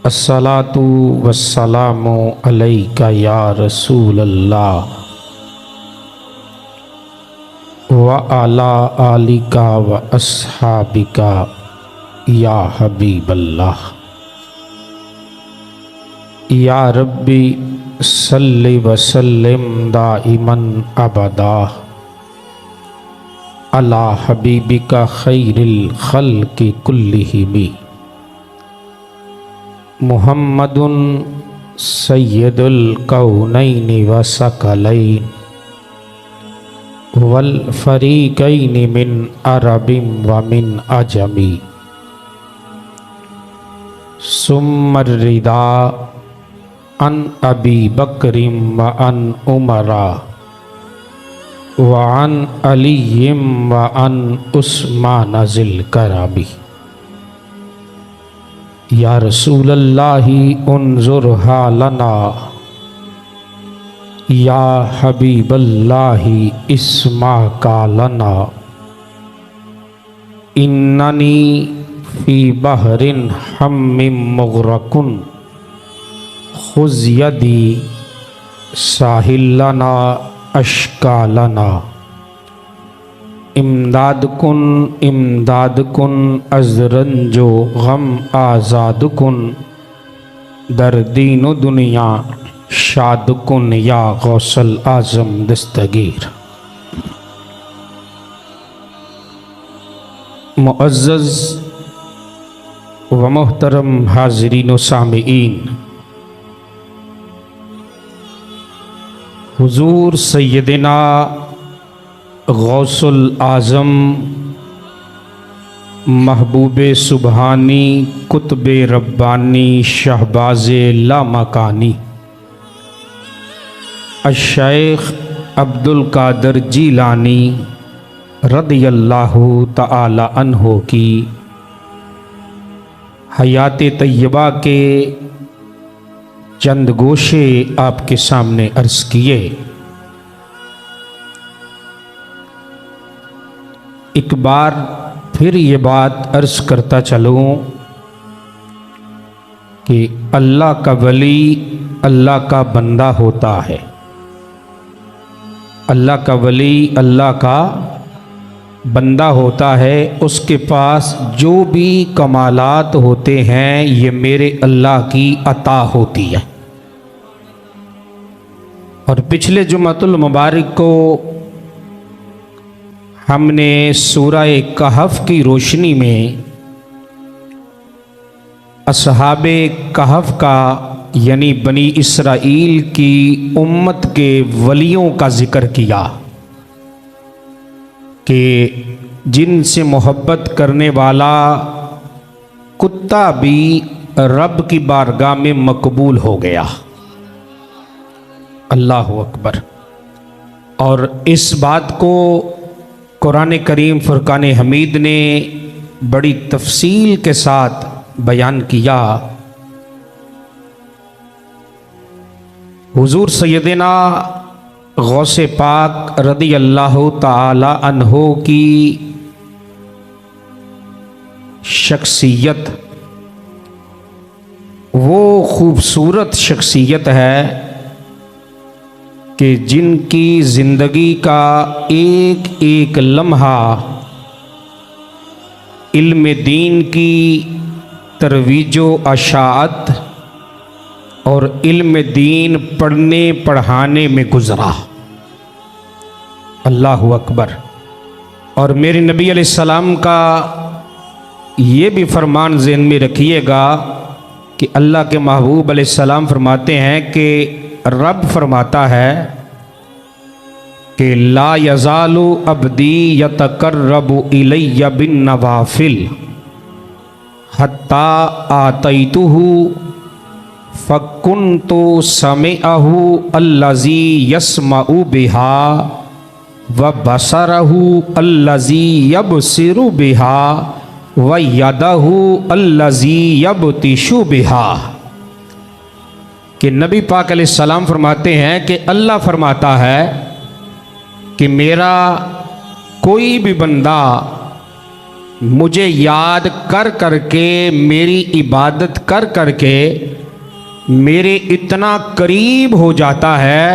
الصلاۃ والسلام علیک یا رسول اللہ وعلی آلک واصحابک یا حبیب اللہ۔ یا ربی صلی وسلم دائما ابدا علی حبیبک خیر الخلق کلہم محمد سید الکونین وثقلین والفریقین من عرب ومن عجم ثم الرضا عن ابی بکر وعن عمر وعن علی وعن عثمان ذی الکرم۔ یا رسول اللہ انظر حالنا، یا حبیب اللہ اسمع قالنا، اننی فی بحر ہم مغرق خذ یدی ساحل لنا اشکالنا، امداد کن از رنج و غم آزاد کن، در دین و دنیا شاد کن یا غوث الاعظم دستگیر۔ معزز و محترم حاضرین و سامعین، حضور سیدنا غوث الاعظم محبوب سبحانی قطب ربانی شہباز لامکانی الشیخ عبد القادر جیلانی رضی اللہ تعالی عنہ کی حیات طیبہ کے چند گوشے آپ کے سامنے عرض کیے۔ ایک بار پھر یہ بات عرض کرتا چلوں کہ اللہ کا ولی اللہ کا بندہ ہوتا ہے، اللہ کا ولی اللہ کا بندہ ہوتا ہے، اس کے پاس جو بھی کمالات ہوتے ہیں یہ میرے اللہ کی عطا ہوتی ہے۔ اور پچھلے جمعۃ المبارک کو ہم نے سورہ کہف کی روشنی میں اصحاب کہف کا یعنی بنی اسرائیل کی امت کے ولیوں کا ذکر کیا کہ جن سے محبت کرنے والا کتا بھی رب کی بارگاہ میں مقبول ہو گیا۔ اللہ اکبر۔ اور اس بات کو قرآن کریم فرقان حمید نے بڑی تفصیل کے ساتھ بیان کیا۔ حضور سیدنا غوث پاک رضی اللہ تعالی عنہ کی شخصیت وہ خوبصورت شخصیت ہے کہ جن کی زندگی کا ایک ایک لمحہ علم دین کی ترویج و اشاعت اور علم دین پڑھنے پڑھانے میں گزرا۔ اللہ اکبر۔ اور میرے نبی علیہ السلام کا یہ بھی فرمان ذہن میں رکھیے گا کہ اللہ کے محبوب علیہ السلام فرماتے ہیں کہ رب فرماتا ہے کہ لا یزال عبدی یتقرب الی بالنوافل حتی آتیتہ فکنت سمعہ الذی یسمع بہا وبصرہ الذی یبصر بہا ویدہ الذی یبطش بہا۔ کہ نبی پاک علیہ السلام فرماتے ہیں کہ اللہ فرماتا ہے کہ میرا کوئی بھی بندہ مجھے یاد کر کر کے، میری عبادت کر کر کے میرے اتنا قریب ہو جاتا ہے،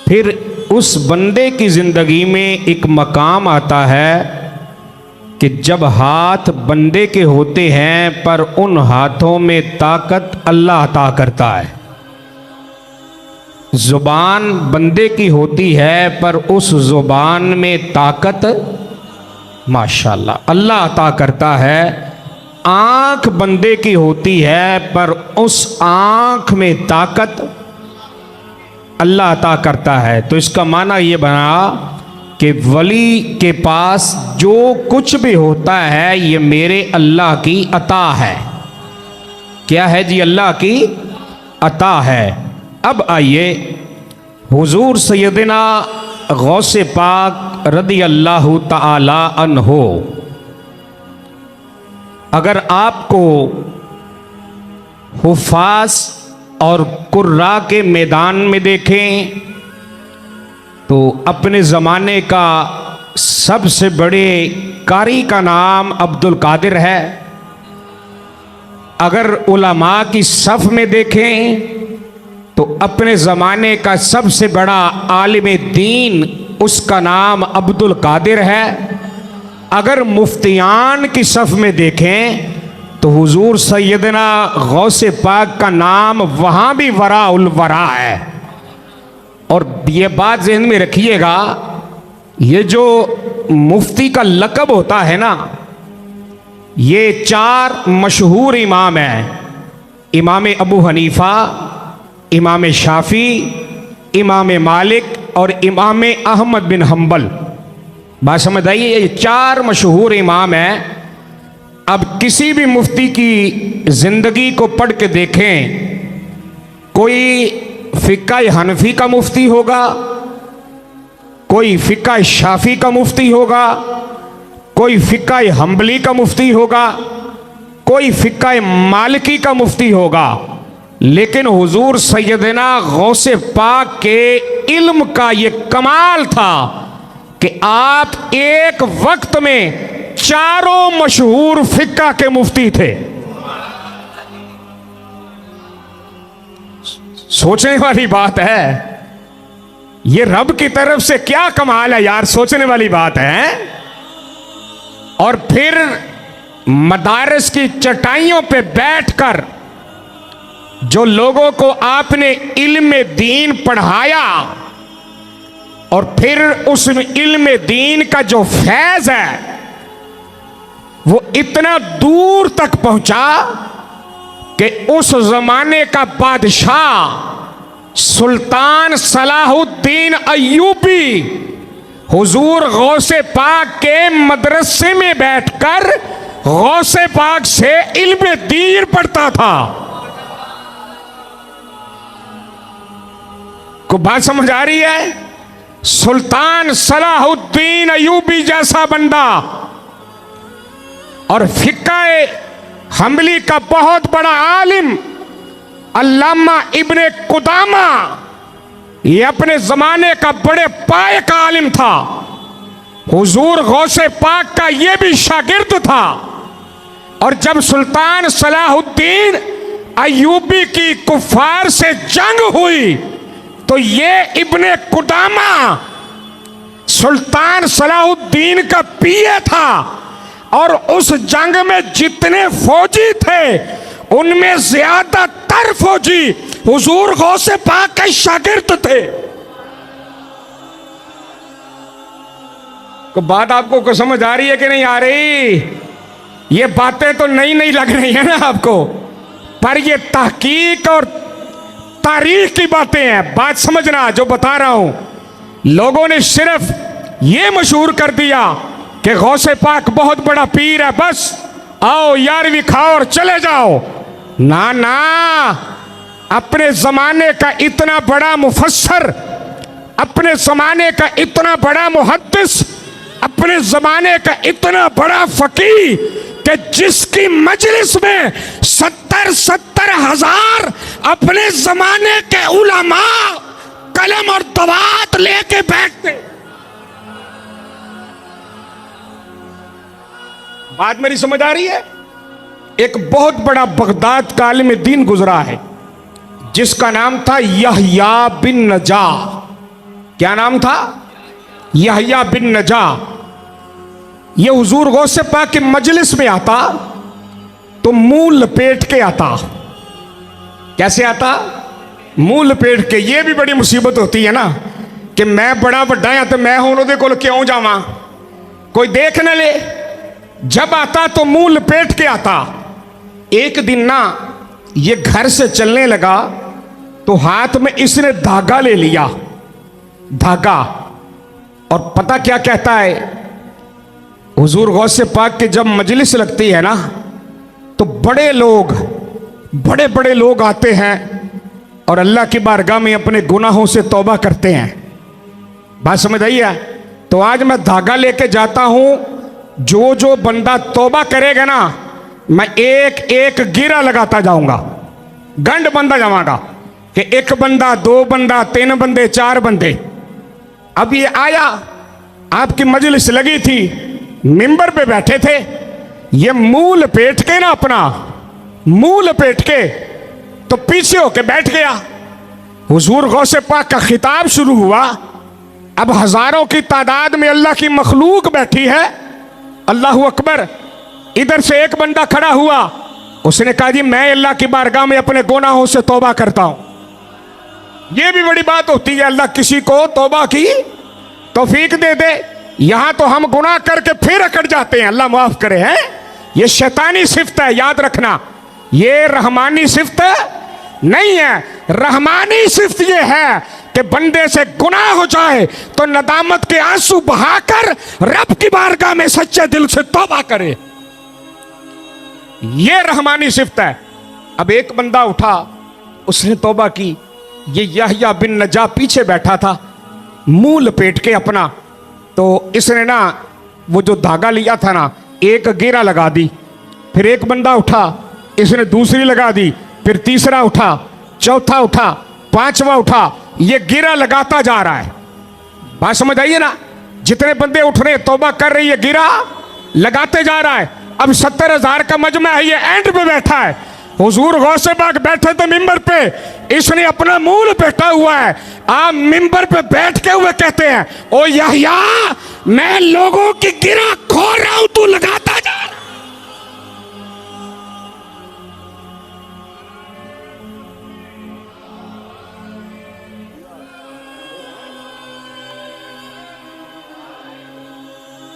پھر اس بندے کی زندگی میں ایک مقام آتا ہے کہ جب ہاتھ بندے کے ہوتے ہیں پر ان ہاتھوں میں طاقت اللہ عطا کرتا ہے، زبان بندے کی ہوتی ہے پر اس زبان میں طاقت ماشاءاللہ اللہ عطا کرتا ہے، آنکھ بندے کی ہوتی ہے پر اس آنکھ میں طاقت اللہ عطا کرتا ہے۔ تو اس کا معنی یہ بنا کہ ولی کے پاس جو کچھ بھی ہوتا ہے یہ میرے اللہ کی عطا ہے۔ کیا ہے جی؟ اللہ کی عطا ہے۔ اب آئیے حضور سیدنا غوث پاک رضی اللہ تعالی عنہ، اگر آپ کو حفاظ اور قراء کے میدان میں دیکھیں تو اپنے زمانے کا سب سے بڑے قاری کا نام عبد القادر ہے۔ اگر علماء کی صف میں دیکھیں تو اپنے زمانے کا سب سے بڑا عالم دین اس کا نام عبد القادر ہے۔ اگر مفتیان کی صف میں دیکھیں تو حضور سیدنا غوث پاک کا نام وہاں بھی وراء الورا ہے۔ اور یہ بات ذہن میں رکھیے گا، یہ جو مفتی کا لقب ہوتا ہے نا، یہ 4 مشہور امام ہیں، امام ابو حنیفہ، امام شافعی، امام مالک اور امام احمد بن حنبل۔ بات سمجھ آئیے، یہ 4 مشہور امام ہیں۔ اب کسی بھی مفتی کی زندگی کو پڑھ کے دیکھیں، کوئی فقہ حنفی کا مفتی ہوگا، کوئی فقہ شافعی کا مفتی ہوگا، کوئی فقہ حنبلی کا مفتی ہوگا، کوئی فقہ مالکی کا مفتی ہوگا، لیکن حضور سیدنا غوث پاک کے علم کا یہ کمال تھا کہ آپ ایک وقت میں 4 مشہور فقہ کے مفتی تھے۔ سوچنے والی بات ہے، یہ رب کی طرف سے کیا کمال ہے یار، سوچنے والی بات ہے۔ اور پھر مدارس کی چٹائیوں پہ بیٹھ کر جو لوگوں کو آپ نے علم دین پڑھایا، اور پھر اس علم دین کا جو فیض ہے وہ اتنا دور تک پہنچا کہ اس زمانے کا بادشاہ سلطان صلاح الدین ایوبی حضور غوث پاک کے مدرسے میں بیٹھ کر غوث پاک سے علم دین پڑھتا تھا۔ کو بات سمجھ آ رہی ہے؟ سلطان صلاح الدین ایوبی جیسا بندہ اور فقہ حنبلی کا بہت بڑا عالم علامہ ابن قدامہ، یہ اپنے زمانے کا بڑے پائے کا عالم تھا، حضور غوث پاک کا یہ بھی شاگرد تھا۔ اور جب سلطان صلاح الدین ایوبی کی کفار سے جنگ ہوئی تو یہ ابن قدامہ سلطان صلاح الدین کا پیے تھا، اور اس جنگ میں جتنے فوجی تھے ان میں زیادہ تر فوجی حضور غوث پاک کے شاگرد تھے۔ بات آپ کو سمجھ آ رہی ہے کہ نہیں آ رہی؟ یہ باتیں تو نئی لگ رہی ہیں نا آپ کو، پر یہ تحقیق اور تاریخ کی باتیں ہیں۔ بات سمجھنا جو بتا رہا ہوں، لوگوں نے صرف یہ مشہور کر دیا کہ غوث پاک بہت بڑا پیر ہے، بس آؤ 11ویں کھاؤ اور چلے جاؤ۔ نا، اپنے زمانے کا اتنا بڑا مفسر، اپنے زمانے کا اتنا بڑا محدث، اپنے زمانے کا اتنا بڑا فقیہ کہ جس کی مجلس میں 70 ہزار اپنے زمانے کے علماء قلم اور دوات لے کے بیٹھتے۔ بات میری سمجھ آ رہی ہے؟ ایک بہت بڑا بغداد کا عالم دین گزرا ہے جس کا نام تھا یحییٰ بن نجاح۔ کیا نام تھا؟ یحییٰ بن نجاح۔ یہ حضور غوث پاک کی مجلس میں آتا تو منہ لپیٹ کے آتا۔ کیسے آتا؟ منہ لپیٹ کے۔ یہ بھی بڑی مصیبت ہوتی ہے نا کہ میں بڑا بڑا ہاں تو میں ہوں دے کول کیوں جاواں، کوئی دیکھ نہ لے۔ جب آتا تو منہ لپیٹ کے آتا۔ ایک دن نا یہ گھر سے چلنے لگا تو ہاتھ میں اس نے دھاگا لے لیا، دھاگا، اور پتہ کیا کہتا ہے؟ حضور غوث پاک کی جب مجلس لگتی ہے نا تو بڑے بڑے لوگ آتے ہیں اور اللہ کی بارگاہ میں اپنے گناہوں سے توبہ کرتے ہیں۔ بات سمجھ آئی ہے؟ تو آج میں دھاگا لے کے جاتا ہوں، جو بندہ توبہ کرے گا نا میں ایک ایک گیرا لگاتا جاؤں گا، گنڈ بندہ جاؤں گا کہ ایک بندہ، دو بندہ، تین بندے، چار بندے۔ اب یہ آیا، آپ کی مجلس لگی تھی، ممبر پہ بیٹھے تھے، یہ منہ لپیٹ کے نا، اپنا منہ لپیٹ کے تو پیچھے ہو کے بیٹھ گیا۔ حضور غوث پاک کا خطاب شروع ہوا۔ اب ہزاروں کی تعداد میں اللہ کی مخلوق بیٹھی ہے، اللہ اکبر۔ ادھر سے ایک بندہ کھڑا ہوا، اس نے کہا جی میں اللہ کی بارگاہ میں اپنے گناہوں سے توبہ کرتا ہوں۔ یہ بھی بڑی بات ہوتی ہے، اللہ کسی کو توبہ کی توفیق دے دے۔ یہاں تو ہم گناہ کر کے پھر اکڑ جاتے ہیں، اللہ معاف کرے ہیں۔ یہ شیطانی صفت ہے، یاد رکھنا، یہ رحمانی صفت نہیں ہے۔ رحمانی صفت یہ ہے کہ بندے سے گناہ ہو جائے تو ندامت کے آنسو بہا کر رب کی بارگاہ میں سچے دل سے توبہ کرے، یہ رحمانی صفت ہے۔ اب ایک بندہ اٹھا، اس نے توبہ کی۔ یہ یحییٰ بن نجاح پیچھے بیٹھا تھا منہ لپیٹ کے اپنا، تو اس نے نا وہ جو دھاگا لیا تھا نا ایک گیرا لگا دی۔ پھر ایک بندہ اٹھا، اس نے دوسری لگا دی، پھر تیسرا اٹھا، چوتھا اٹھا، پانچواں اٹھا، یہ گیرا لگاتا جا رہا ہے۔ بات سمجھ آئیے نا؟ جتنے بندے اٹھ رہے توبہ کر رہی ہے، گیرا لگاتے جا رہا ہے۔ اب 70,000 کا مجمع ہے، یہ اینڈ پہ بیٹھا ہے۔ حضور غوث پاک بیٹھے تھے ممبر پہ، اس نے اپنا منہ لپیٹا ہوا ہے۔ آپ ممبر پہ بیٹھ کے ہوئے کہتے ہیں او یحییٰ میں لوگوں کی گرہ کھول رہا ہوں، تو لگاتا جا رہا۔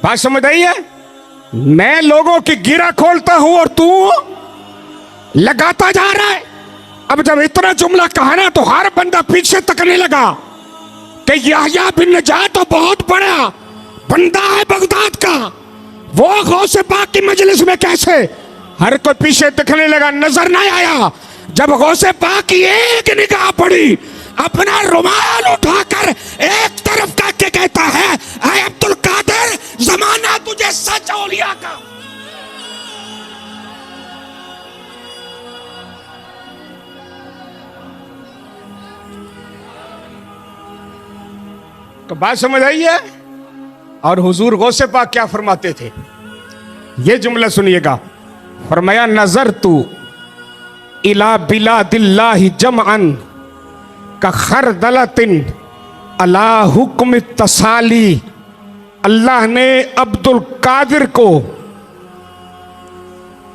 بات سمجھ آئی ہے؟ میں لوگوں کی گرہ کھولتا ہوں اور تو لگاتا جا رہا ہے۔ اب جب اتنا جملہ کہا نا تو ہر بندہ پیچھے تکنے لگا کہ یحییٰ بن نجاح تو بہت بڑا بندہ ہے بغداد کا، وہ غوث پاک کی مجلس میں کیسے؟ ہر کوئی پیچھے تکنے لگا، نظر نہ آیا۔ جب غوث پاک کی ایک نگاہ پڑی، اپنا رومال اٹھا کر ایک طرف کر کے کہتا ہے اے عبد القادر، زمانہ تجھے سچ اولیاء کا۔ تو بات سمجھ آئی ہے؟ اور حضور غوث پاک کیا فرماتے تھے؟ یہ جملہ سنیے گا، فرمایا نظرت الی بلاد اللہ جمعا کخردلۃ علی حکم التسالی۔ اللہ نے عبد القادر کو،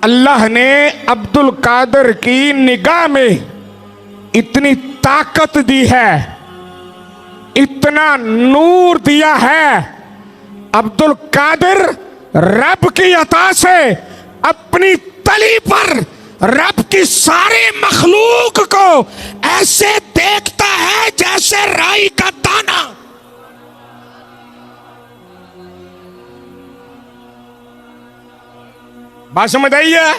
اللہ نے عبد القادر کی نگاہ میں اتنی طاقت دی ہے، اتنا نور دیا ہے، عبد القادر رب کی عطا سے اپنی تلی پر رب کی ساری مخلوق کو ایسے دیکھتا ہے جیسے رائی کا دانہ۔ بات سمجھ آئی ہے؟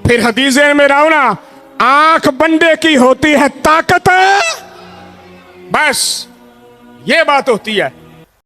پھر حدیث میں راؤنا، آنکھ بندے کی ہوتی ہے طاقت، بس یہ بات ہوتی ہے۔